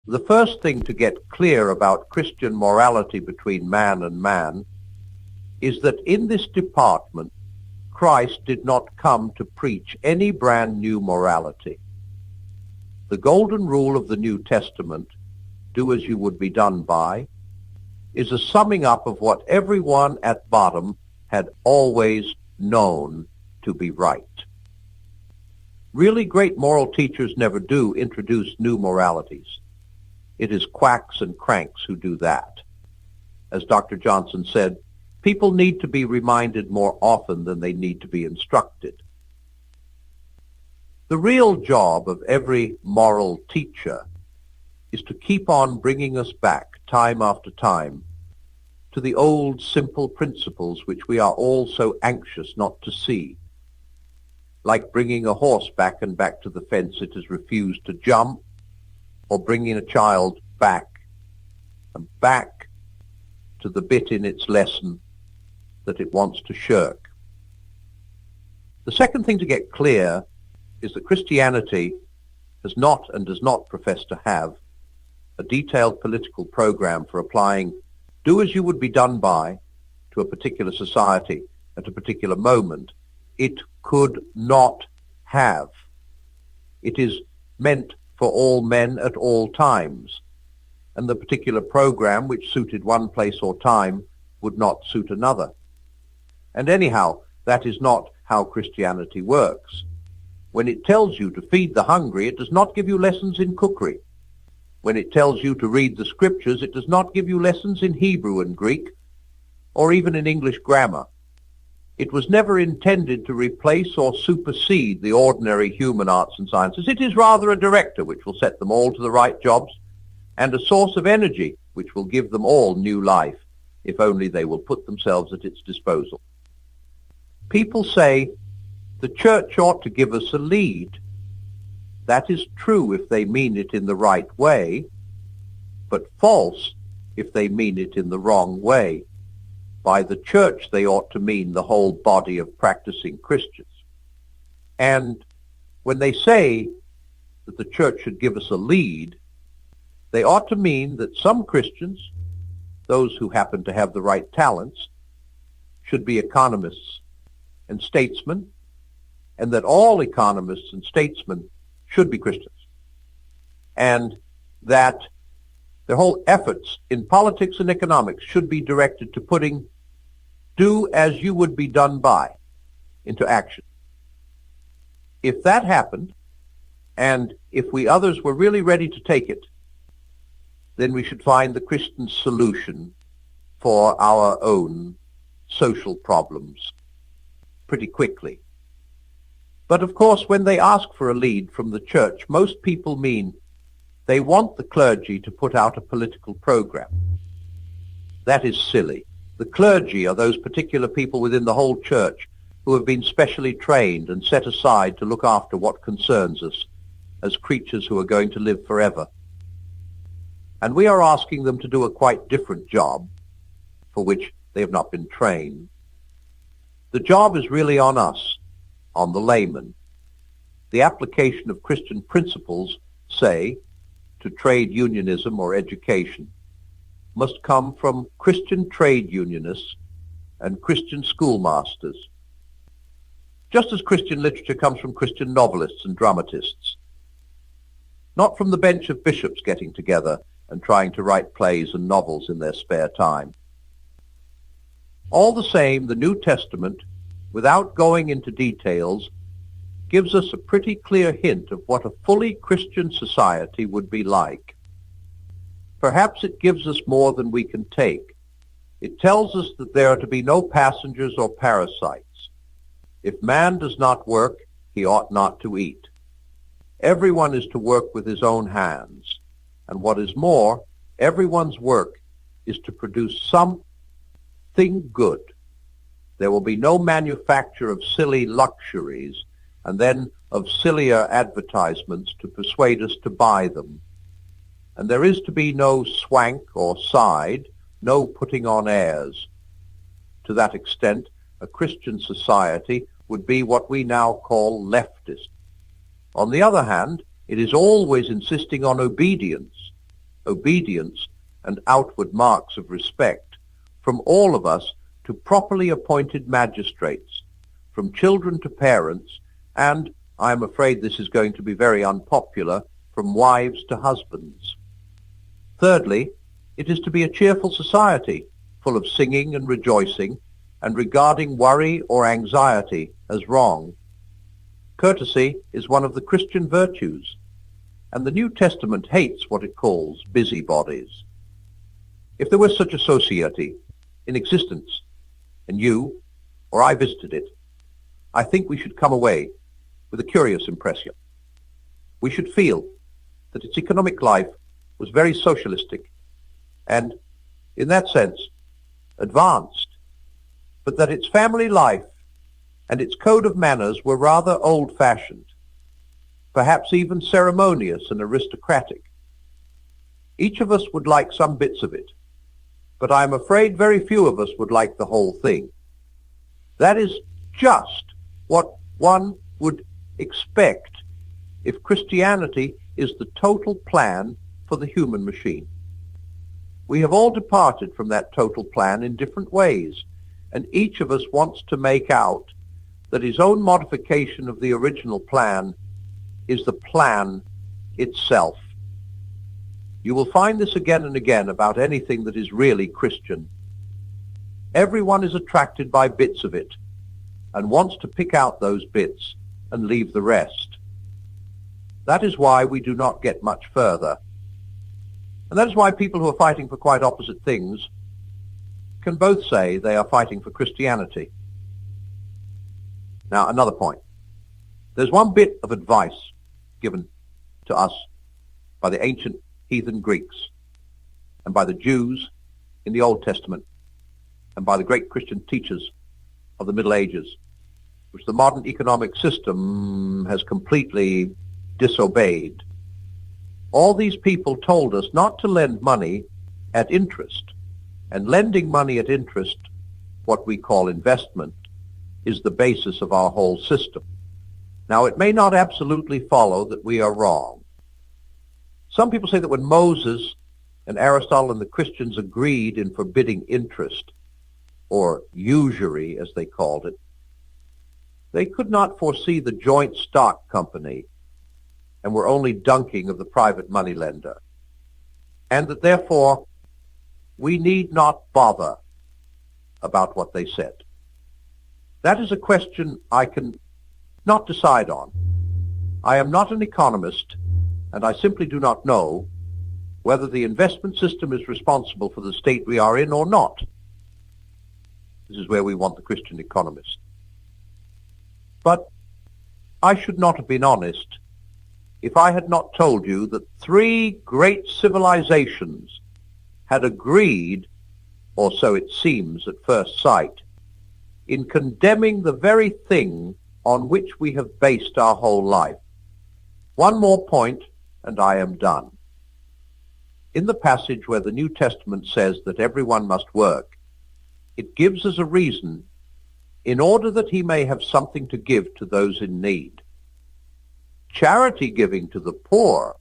The first thing to get clear about Christian morality between man and man is that in this department, Christ did not come to preach any brand new morality. The golden rule of the New Testament, do as you would be done by, is a summing up of what everyone at bottom had always known to be right. Really great moral teachers never do introduce new moralities. It is quacks and cranks who do that. As Dr. Johnson said, people need to be reminded more often than they need to be instructed. The real job of every moral teacher is to keep on bringing us back, time after time, to the old simple principles which we are all so anxious not to see. Like bringing a horse back and back to the fence it has refused to jump, or bringing a child back and back to the bit in its lesson that it wants to shirk. The second thing to get clear is that Christianity has not and does not profess to have a detailed political program for applying do as you would be done by to a particular society at a particular moment. It could not have. It is meant for all men at all times, and the particular program which suited one place or time would not suit another. And anyhow, that is not how Christianity works. When it tells you to feed the hungry, it does not give you lessons in cookery. When it tells you to read the scriptures, it does not give you lessons in Hebrew and Greek, or even in English grammar. It was never intended to replace or supersede the ordinary human arts and sciences. It is rather a director which will set them all to the right jobs, and a source of energy which will give them all new life, if only they will put themselves at its disposal. People say, the church ought to give us a lead. That is true if they mean it in the right way, but false if they mean it in the wrong way. By the church, they ought to mean the whole body of practicing Christians. And when they say that the church should give us a lead, they ought to mean that some Christians, those who happen to have the right talents, should be economists and statesmen, and that all economists and statesmen should be Christians, and that their whole efforts in politics and economics should be directed to putting do as you would be done by into action. If that happened, and if we others were really ready to take it, then we should find the Christian solution for our own social problems pretty quickly. But of course, when they ask for a lead from the church, most people mean they want the clergy to put out a political program. That is silly. The clergy are those particular people within the whole church who have been specially trained and set aside to look after what concerns us as creatures who are going to live forever. And we are asking them to do a quite different job for which they have not been trained. The job is really on us, on the layman. The application of Christian principles, say, to trade unionism or education, must come from Christian trade unionists and Christian schoolmasters, just as Christian literature comes from Christian novelists and dramatists, not from the bench of bishops getting together and trying to write plays and novels in their spare time. All the same, the New Testament, without going into details, gives us a pretty clear hint of what a fully Christian society would be like. Perhaps it gives us more than we can take. It tells us that there are to be no passengers or parasites. If man does not work, he ought not to eat. Everyone is to work with his own hands. And what is more, everyone's work is to produce something good. There will be no manufacture of silly luxuries and then of sillier advertisements to persuade us to buy them. And there is to be no swank or side, no putting on airs. To that extent, a Christian society would be what we now call leftist. On the other hand, it is always insisting on obedience obedience, and outward marks of respect from all of us to properly appointed magistrates, from children to parents, and, I am afraid this is going to be very unpopular, from wives to husbands. Thirdly, it is to be a cheerful society, full of singing and rejoicing, and regarding worry or anxiety as wrong. Courtesy is one of the Christian virtues, and the New Testament hates what it calls busybodies. If there was such a society in existence, and you or I visited it, I think we should come away with a curious impression. We should feel that its economic life was very socialistic and, in that sense, advanced, but that its family life and its code of manners were rather old-fashioned, perhaps even ceremonious and aristocratic. Each of us would like some bits of it, but I am afraid very few of us would like the whole thing. That is just what one would expect if Christianity is the total plan for the human machine. We have all departed from that total plan in different ways, and each of us wants to make out that his own modification of the original plan is the plan itself. You will find this again and again about anything that is really Christian. Everyone is attracted by bits of it and wants to pick out those bits and leave the rest. That is why we do not get much further. And that is why people who are fighting for quite opposite things can both say they are fighting for Christianity. Now, another point. There's one bit of advice given to us by the ancient heathen Greeks and by the Jews in the Old Testament and by the great Christian teachers of the Middle Ages, which the modern economic system has completely disobeyed. All these people told us not to lend money at interest, and lending money at interest, what we call investment, is the basis of our whole system. Now, it may not absolutely follow that we are wrong. Some people say that when Moses and Aristotle and the Christians agreed in forbidding interest, or usury as they called it, they could not foresee the joint stock company and were only dunking of the private moneylender, and that therefore we need not bother about what they said. That is a question I can not decide on. I am not an economist, and I simply do not know whether the investment system is responsible for the state we are in or not. This is where we want the Christian economist. But I should not have been honest if I had not told you that 3 great civilizations had agreed, or so it seems at first sight, in condemning the very thing on which we have based our whole life. One more point, and I am done. In the passage where the New Testament says that everyone must work, it gives us a reason in order that he may have something to give to those in need. Charity giving to the poor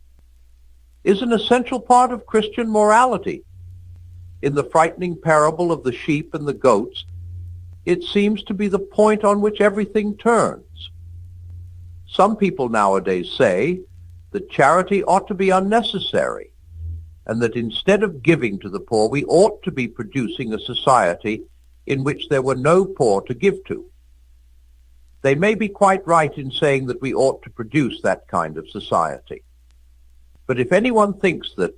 is an essential part of Christian morality. In the frightening parable of the sheep and the goats, it seems to be the point on which everything turns. Some people nowadays say that charity ought to be unnecessary, and that instead of giving to the poor, we ought to be producing a society in which there were no poor to give to. They may be quite right in saying that we ought to produce that kind of society. But if anyone thinks that,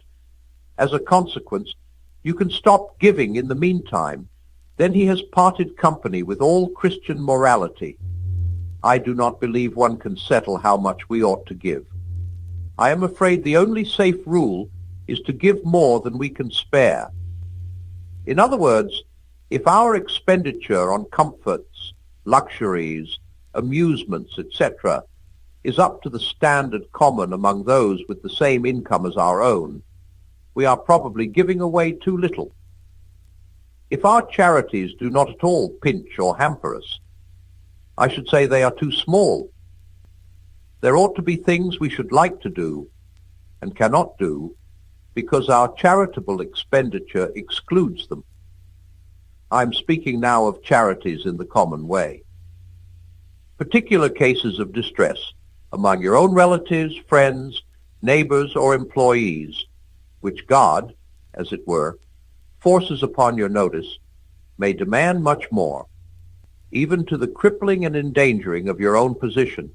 as a consequence, you can stop giving in the meantime, then he has parted company with all Christian morality. I do not believe one can settle how much we ought to give. I am afraid the only safe rule is to give more than we can spare. In other words, if our expenditure on comforts, luxuries, amusements, etc., is up to the standard common among those with the same income as our own, we are probably giving away too little. If our charities do not at all pinch or hamper us, I should say they are too small. There ought to be things we should like to do and cannot do because our charitable expenditure excludes them. I'm speaking now of charities in the common way. Particular cases of distress among your own relatives, friends, neighbors, or employees, which God, as it were, forces upon your notice, may demand much more, even to the crippling and endangering of your own position.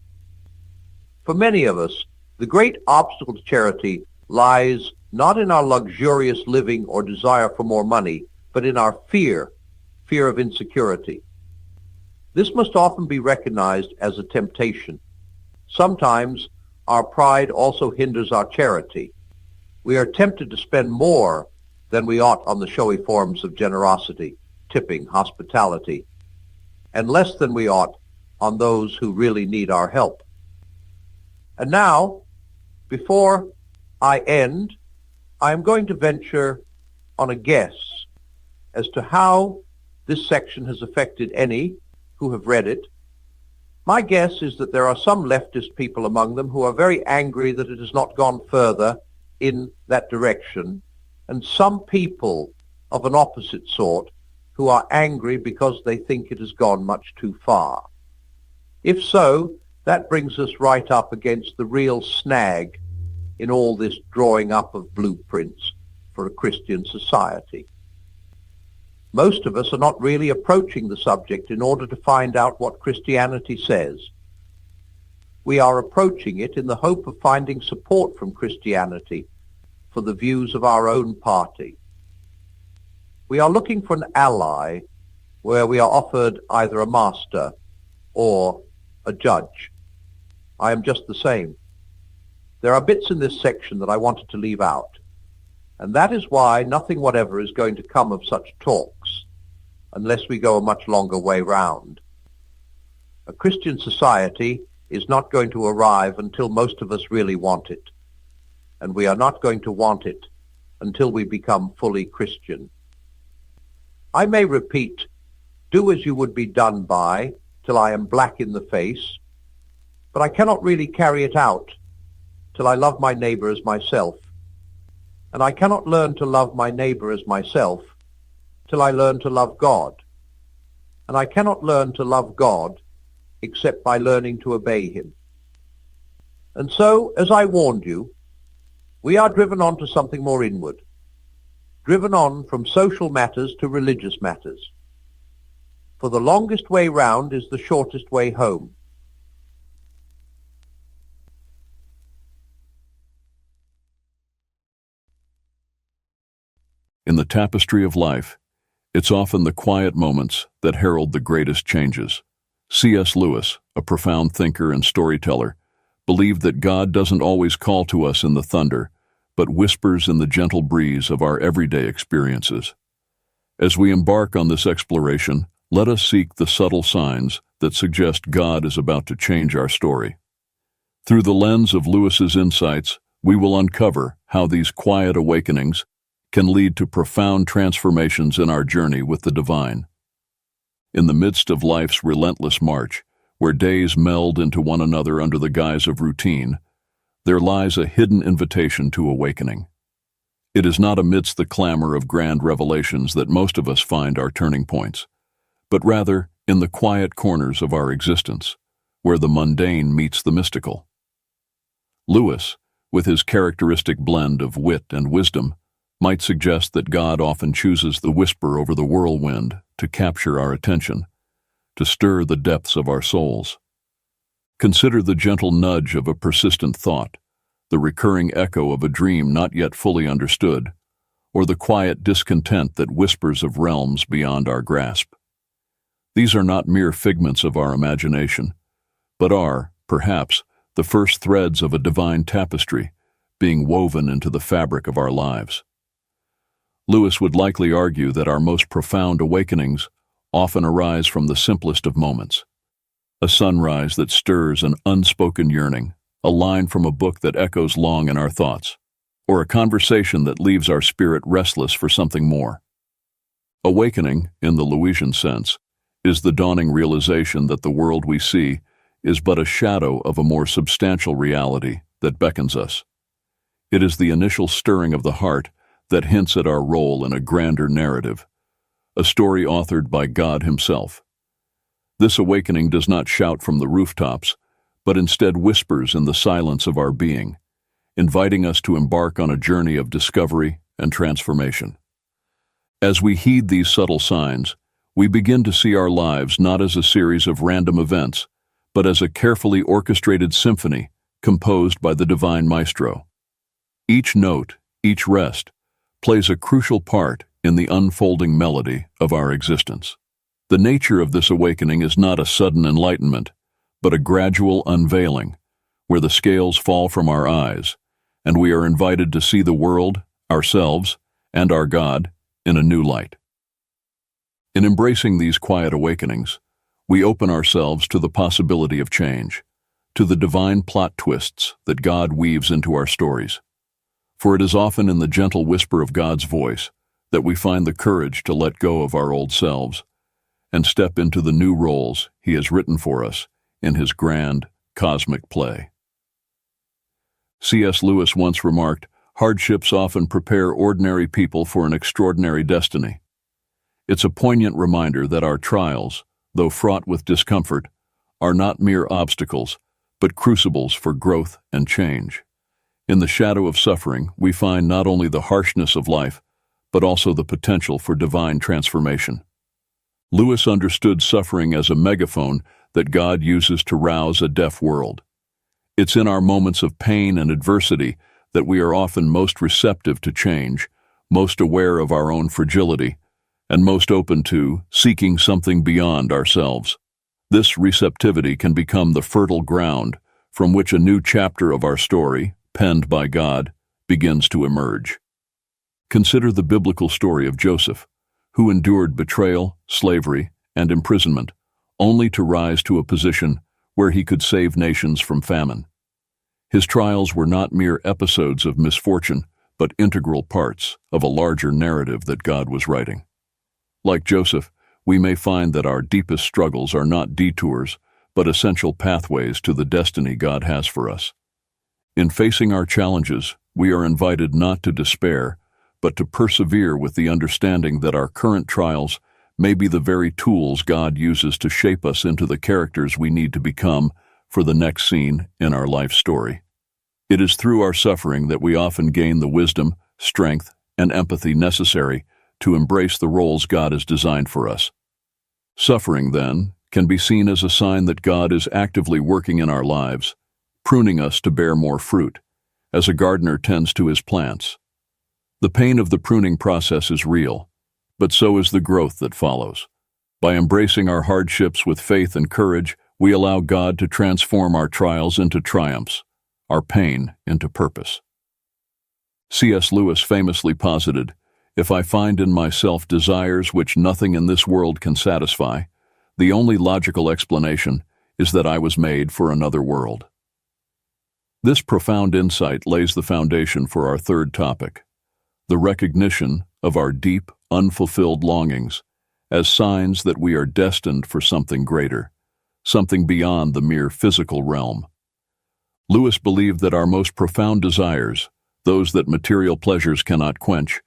For many of us, the great obstacle to charity lies not in our luxurious living or desire for more money, but in our fear of insecurity. This must often be recognized as a temptation. Sometimes our pride also hinders our charity. We are tempted to spend more than we ought on the showy forms of generosity, tipping, hospitality, and less than we ought on those who really need our help. And now, before I end, I am going to venture on a guess as to how this section has affected any who have read it. My guess is that there are some leftist people among them who are very angry that it has not gone further in that direction, and some people of an opposite sort who are angry because they think it has gone much too far. If so, that brings us right up against the real snag in all this drawing up of blueprints for a Christian society. Most of us are not really approaching the subject in order to find out what Christianity says. We are approaching it in the hope of finding support from Christianity for the views of our own party. We are looking for an ally where we are offered either a master or a judge. I am just the same. There are bits in this section that I wanted to leave out, and that is why nothing whatever is going to come of such talks unless we go a much longer way round. A Christian society is not going to arrive until most of us really want it, and we are not going to want it until we become fully Christian. I may repeat, do as you would be done by, till I am black in the face, but I cannot really carry it out till I love my neighbor as myself. And I cannot learn to love my neighbor as myself till I learn to love God. And I cannot learn to love God except by learning to obey him. And so, as I warned you, we are driven on to something more inward, driven on from social matters to religious matters. For the longest way round is the shortest way home. In the tapestry of life, it's often the quiet moments that herald the greatest changes. C.S. Lewis, a profound thinker and storyteller, believed that God doesn't always call to us in the thunder, but whispers in the gentle breeze of our everyday experiences. As we embark on this exploration, let us seek the subtle signs that suggest God is about to change our story. Through the lens of Lewis's insights, we will uncover how these quiet awakenings can lead to profound transformations in our journey with the divine. In the midst of life's relentless march, where days meld into one another under the guise of routine, there lies a hidden invitation to awakening. It is not amidst the clamor of grand revelations that most of us find our turning points, but rather in the quiet corners of our existence, where the mundane meets the mystical. Lewis, with his characteristic blend of wit and wisdom, might suggest that God often chooses the whisper over the whirlwind to capture our attention, to stir the depths of our souls. Consider the gentle nudge of a persistent thought, the recurring echo of a dream not yet fully understood, or the quiet discontent that whispers of realms beyond our grasp. These are not mere figments of our imagination, but are, perhaps, the first threads of a divine tapestry being woven into the fabric of our lives. Lewis would likely argue that our most profound awakenings often arise from the simplest of moments. A sunrise that stirs an unspoken yearning, a line from a book that echoes long in our thoughts, or a conversation that leaves our spirit restless for something more. Awakening, in the Lewisian sense, is the dawning realization that the world we see is but a shadow of a more substantial reality that beckons us. It is the initial stirring of the heart that hints at our role in a grander narrative, a story authored by God Himself. This awakening does not shout from the rooftops, but instead whispers in the silence of our being, inviting us to embark on a journey of discovery and transformation. As we heed these subtle signs, we begin to see our lives not as a series of random events, but as a carefully orchestrated symphony composed by the divine maestro. Each note, each rest, plays a crucial part in the unfolding melody of our existence. The nature of this awakening is not a sudden enlightenment, but a gradual unveiling, where the scales fall from our eyes, and we are invited to see the world, ourselves, and our God in a new light. In embracing these quiet awakenings, we open ourselves to the possibility of change, to the divine plot twists that God weaves into our stories. For it is often in the gentle whisper of God's voice that we find the courage to let go of our old selves and step into the new roles He has written for us in His grand, cosmic play. C.S. Lewis once remarked, "Hardships often prepare ordinary people for an extraordinary destiny." It's a poignant reminder that our trials, though fraught with discomfort, are not mere obstacles, but crucibles for growth and change. In the shadow of suffering, we find not only the harshness of life, but also the potential for divine transformation. Lewis understood suffering as a megaphone that God uses to rouse a deaf world. It's in our moments of pain and adversity that we are often most receptive to change, most aware of our own fragility, and most open to seeking something beyond ourselves. This receptivity can become the fertile ground from which a new chapter of our story, penned by God, begins to emerge. Consider the biblical story of Joseph, who endured betrayal, slavery, and imprisonment, only to rise to a position where he could save nations from famine. His trials were not mere episodes of misfortune, but integral parts of a larger narrative that God was writing. Like Joseph, we may find that our deepest struggles are not detours, but essential pathways to the destiny God has for us. In facing our challenges, we are invited not to despair, but to persevere with the understanding that our current trials may be the very tools God uses to shape us into the characters we need to become for the next scene in our life story. It is through our suffering that we often gain the wisdom, strength, and empathy necessary to embrace the roles God has designed for us. Suffering, then, can be seen as a sign that God is actively working in our lives, pruning us to bear more fruit, as a gardener tends to his plants. The pain of the pruning process is real, but so is the growth that follows. By embracing our hardships with faith and courage, we allow God to transform our trials into triumphs, our pain into purpose. C.S. Lewis famously posited, "If I find in myself desires which nothing in this world can satisfy, the only logical explanation is that I was made for another world." This profound insight lays the foundation for our third topic, the recognition of our deep, unfulfilled longings as signs that we are destined for something greater, something beyond the mere physical realm. Lewis believed that our most profound desires, those that material pleasures cannot quench,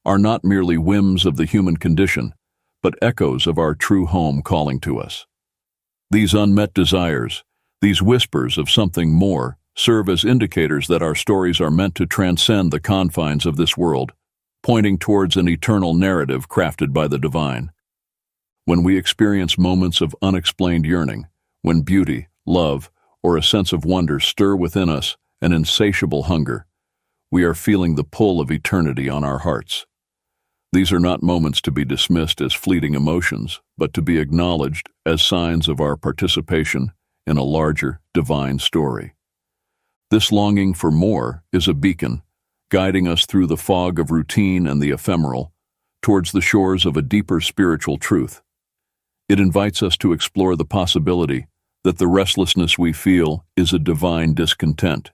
are not merely whims of the human condition, but echoes of our true home calling to us. These unmet desires, these whispers of something more, serve as indicators that our stories are meant to transcend the confines of this world, pointing towards an eternal narrative crafted by the divine. When we experience moments of unexplained yearning, when beauty, love, or a sense of wonder stir within us an insatiable hunger, we are feeling the pull of eternity on our hearts. These are not moments to be dismissed as fleeting emotions, but to be acknowledged as signs of our participation in a larger, divine story. This longing for more is a beacon, guiding us through the fog of routine and the ephemeral, towards the shores of a deeper spiritual truth. It invites us to explore the possibility that the restlessness we feel is a divine discontent,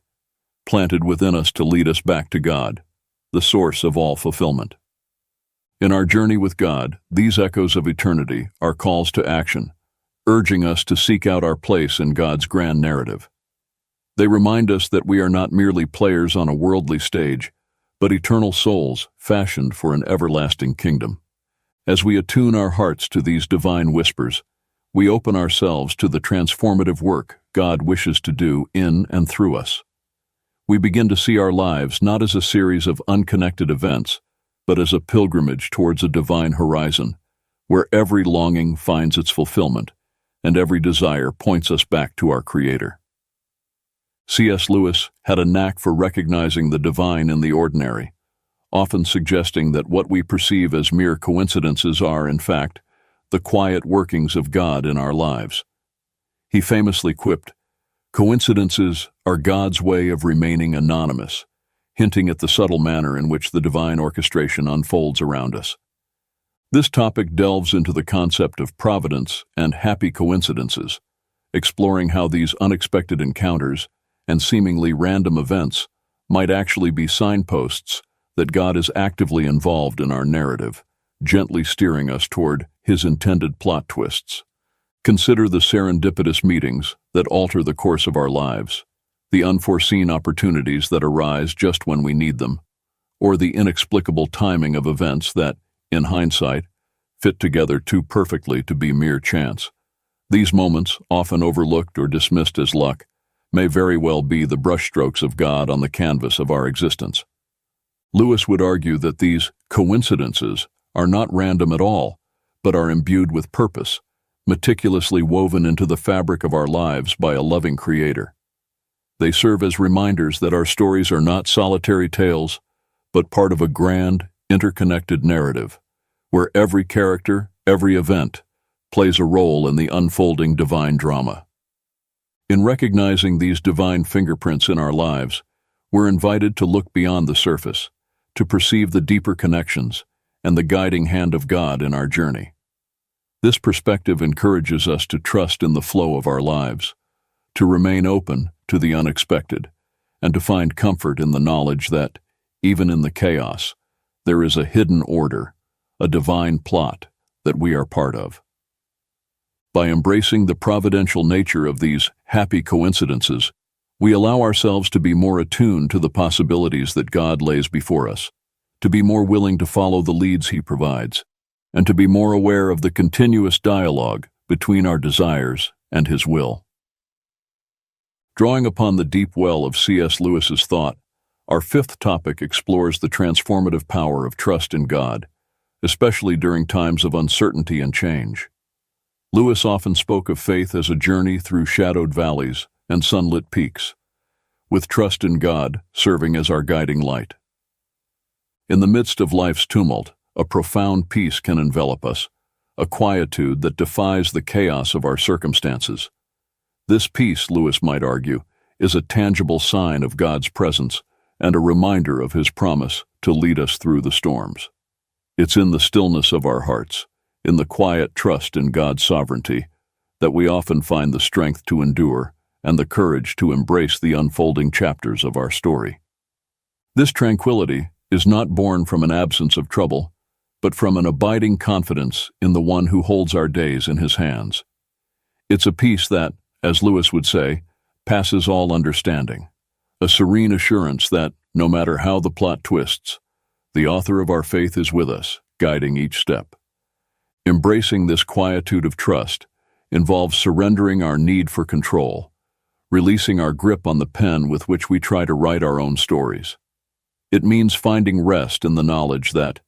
planted within us to lead us back to God, the source of all fulfillment. In our journey with God, these echoes of eternity are calls to action, urging us to seek out our place in God's grand narrative. They remind us that we are not merely players on a worldly stage, but eternal souls fashioned for an everlasting kingdom. As we attune our hearts to these divine whispers, we open ourselves to the transformative work God wishes to do in and through us. We begin to see our lives not as a series of unconnected events, but as a pilgrimage towards a divine horizon, where every longing finds its fulfillment, and every desire points us back to our Creator. C.S. Lewis had a knack for recognizing the divine in the ordinary, often suggesting that what we perceive as mere coincidences are, in fact, the quiet workings of God in our lives. He famously quipped, "Coincidences are God's way of remaining anonymous," hinting at the subtle manner in which the divine orchestration unfolds around us. This topic delves into the concept of providence and happy coincidences, exploring how these unexpected encounters and seemingly random events might actually be signposts that God is actively involved in our narrative, gently steering us toward His intended plot twists. Consider the serendipitous meetings that alter the course of our lives, the unforeseen opportunities that arise just when we need them, or the inexplicable timing of events that, in hindsight, fit together too perfectly to be mere chance. These moments, often overlooked or dismissed as luck, may very well be the brushstrokes of God on the canvas of our existence. Lewis would argue that these coincidences are not random at all, but are imbued with purpose, meticulously woven into the fabric of our lives by a loving Creator. They serve as reminders that our stories are not solitary tales, but part of a grand, interconnected narrative, where every character, every event, plays a role in the unfolding divine drama. In recognizing these divine fingerprints in our lives, we're invited to look beyond the surface, to perceive the deeper connections and the guiding hand of God in our journey. This perspective encourages us to trust in the flow of our lives, to remain open to the unexpected, and to find comfort in the knowledge that, even in the chaos, there is a hidden order, a divine plot that we are part of. By embracing the providential nature of these happy coincidences, we allow ourselves to be more attuned to the possibilities that God lays before us, to be more willing to follow the leads He provides, and to be more aware of the continuous dialogue between our desires and His will. Drawing upon the deep well of C.S. Lewis's thought, our fifth topic explores the transformative power of trust in God, especially during times of uncertainty and change. Lewis often spoke of faith as a journey through shadowed valleys and sunlit peaks, with trust in God serving as our guiding light. In the midst of life's tumult, a profound peace can envelop us, a quietude that defies the chaos of our circumstances. This peace, Lewis might argue, is a tangible sign of God's presence and a reminder of His promise to lead us through the storms. It's in the stillness of our hearts, in the quiet trust in God's sovereignty, that we often find the strength to endure and the courage to embrace the unfolding chapters of our story. This tranquility is not born from an absence of trouble, but from an abiding confidence in the One who holds our days in His hands. It's a peace that, as Lewis would say, passes all understanding, a serene assurance that, no matter how the plot twists, the author of our faith is with us, guiding each step. Embracing this quietude of trust involves surrendering our need for control, releasing our grip on the pen with which we try to write our own stories. It means finding rest in the knowledge that,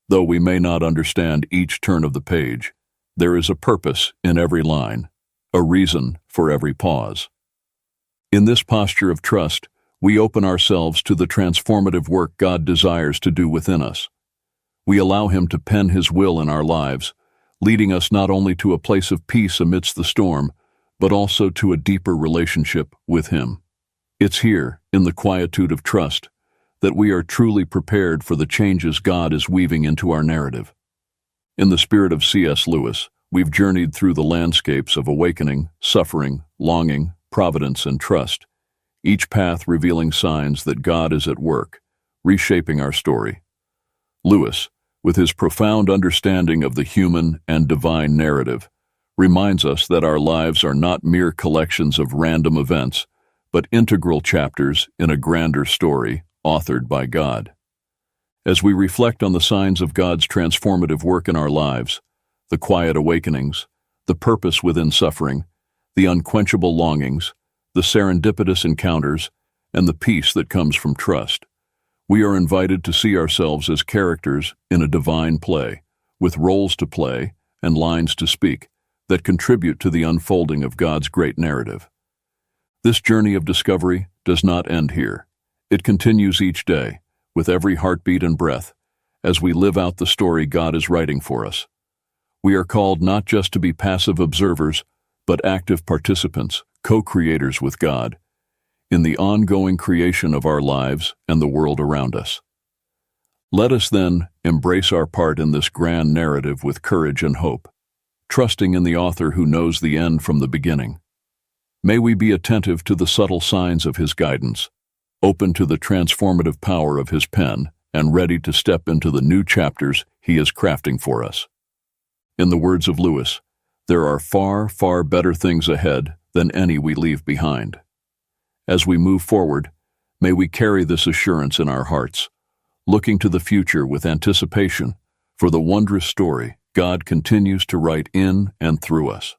though we may not understand each turn of the page, there is a purpose in every line, a reason for every pause. In this posture of trust, we open ourselves to the transformative work God desires to do within us. We allow Him to pen His will in our lives, leading us not only to a place of peace amidst the storm, but also to a deeper relationship with Him. It's here, in the quietude of trust, that we are truly prepared for the changes God is weaving into our narrative. In the spirit of C.S. Lewis, we've journeyed through the landscapes of awakening, suffering, longing, providence, and trust, each path revealing signs that God is at work, reshaping our story. Lewis, with his profound understanding of the human and divine narrative, reminds us that our lives are not mere collections of random events, but integral chapters in a grander story authored by God. As we reflect on the signs of God's transformative work in our lives, the quiet awakenings, the purpose within suffering, the unquenchable longings, the serendipitous encounters, and the peace that comes from trust, we are invited to see ourselves as characters in a divine play, with roles to play and lines to speak that contribute to the unfolding of God's great narrative. This journey of discovery does not end here. It continues each day, with every heartbeat and breath, as we live out the story God is writing for us. We are called not just to be passive observers, but active participants, co-creators with God, in the ongoing creation of our lives and the world around us. Let us then embrace our part in this grand narrative with courage and hope, trusting in the author who knows the end from the beginning. May we be attentive to the subtle signs of his guidance, open to the transformative power of his pen, and ready to step into the new chapters he is crafting for us. In the words of Lewis, there are far, far better things ahead than any we leave behind. As we move forward, may we carry this assurance in our hearts, looking to the future with anticipation for the wondrous story God continues to write in and through us.